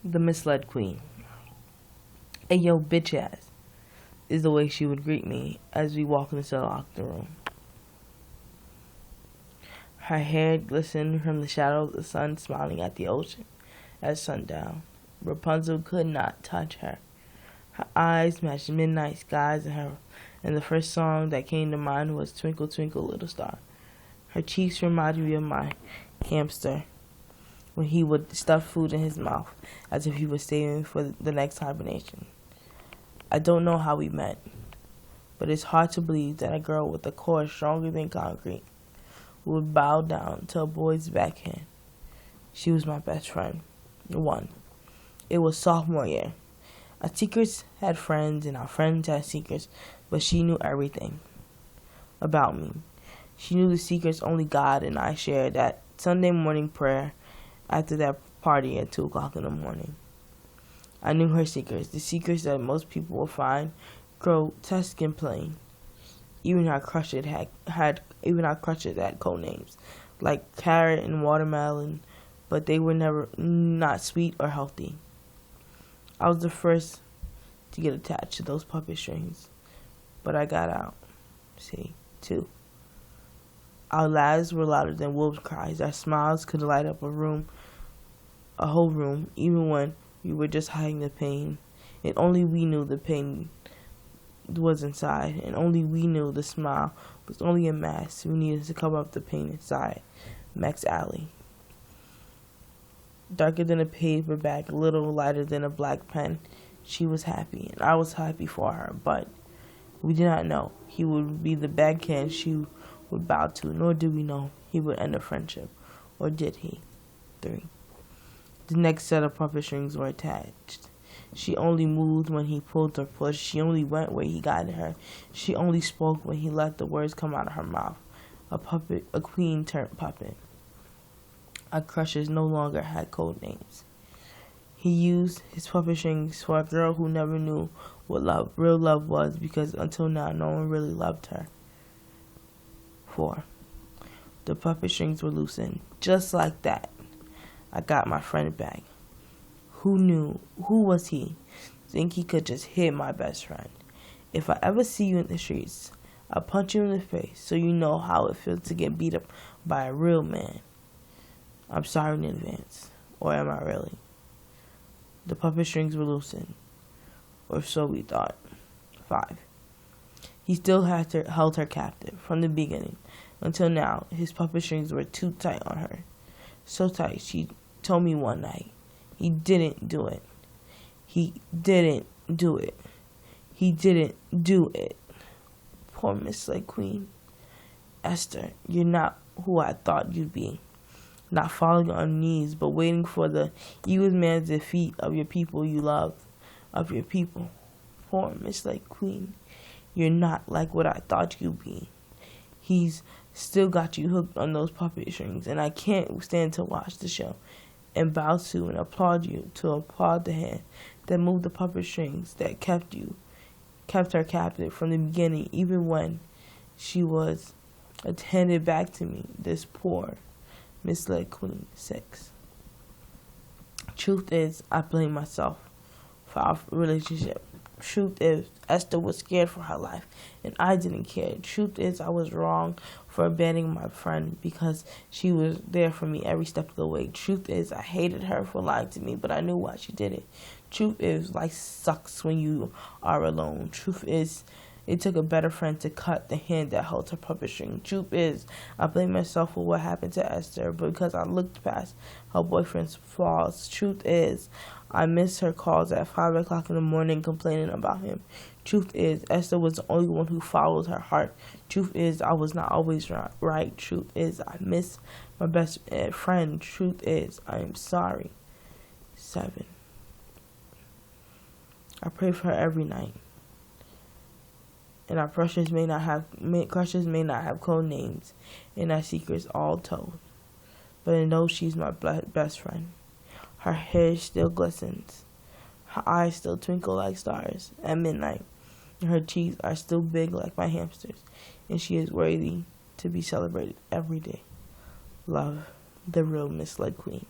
The Misled Queen. "Hey yo, bitch ass," is the way she would greet me as we walked into the locker room. Her hair glistened from the shadow of the sun smiling at the ocean at sundown. Rapunzel could not touch her. Her eyes matched midnight skies, and the first song that came to mind was "Twinkle Twinkle Little Star." Her cheeks reminded me of my hamster when he would stuff food in his mouth as if he was saving for the next hibernation. I don't know how we met, but it's hard to believe that a girl with a core stronger than concrete would bow down to a boy's backhand. She was my best friend. One. It was sophomore year. Our secrets had friends and our friends had secrets, but she knew everything about me. She knew the secrets only God and I shared, that Sunday morning prayer after that party at 2 o'clock in the morning. I knew her secrets, the secrets that most people will find grotesque and plain. Even our crushes had code names, like carrot and watermelon, but they were never not sweet or healthy. I was the first to get attached to those puppet strings, but I got out. See, too. Our laughs were louder than wolves' cries. Our smiles could light up a whole room, even when we were just hiding the pain. And only we knew the pain was inside, and only we knew the smile was only a mask we needed to cover up the pain inside. Max Alley. Darker than a paperback, a little lighter than a black pen. She was happy, and I was happy for her, but we did not know he would be the backhand she would bow to, nor did we know he would end a friendship. Or did he? 3. The next set of puppet strings were attached. She only moved when he pulled or pushed. She only went where he guided her. She only spoke when he let the words come out of her mouth. A queen turned puppet. Our crushes no longer had code names. He used his puppet strings for a girl who never knew what real love was, because until now no one really loved her. 4. The puppet strings were loosened. Just like that, I got my friend back. Who knew? Who was he? Think he could just hit my best friend. If I ever see you in the streets, I'll punch you in the face so you know how it feels to get beat up by a real man. I'm sorry in advance. Or am I really? The puppet strings were loosened. Or so we thought. 5. He still held her captive from the beginning. Until now, his puppet strings were too tight on her. So tight, she told me one night, he didn't do it. He didn't do it. He didn't do it. Poor Misled Queen. Esther, you're not who I thought you'd be. Not falling on knees, but waiting for the evil man's defeat of your people you love. Of your people. Poor Misled Queen. You're not like what I thought you'd be. He's still got you hooked on those puppet strings, and I can't stand to watch the show and bow to and applaud you, to applaud the hand that moved the puppet strings that kept her captive from the beginning, even when she was handed back to me, this poor Misled Queen. 6. Truth is, I blame myself for our relationship. Truth is, Esther was scared for her life, and I didn't care. Truth is, I was wrong for abandoning my friend because she was there for me every step of the way. Truth is, I hated her for lying to me, but I knew why she did it. Truth is, life sucks when you are alone. Truth is, it took a better friend to cut the hand that held her puppet string. Truth is, I blame myself for what happened to Esther because I looked past her boyfriend's flaws. Truth is, I missed her calls at 5 o'clock in the morning complaining about him. Truth is, Esther was the only one who followed her heart. Truth is, I was not always right. Truth is, I miss my best friend. Truth is, I am sorry. 7. I pray for her every night. And our crushes may not have code names, and our secrets all told. But I know she's my best friend. Her hair still glistens. Her eyes still twinkle like stars at midnight. And her cheeks are still big like my hamsters. And she is worthy to be celebrated every day. Love, the real Misled Queen.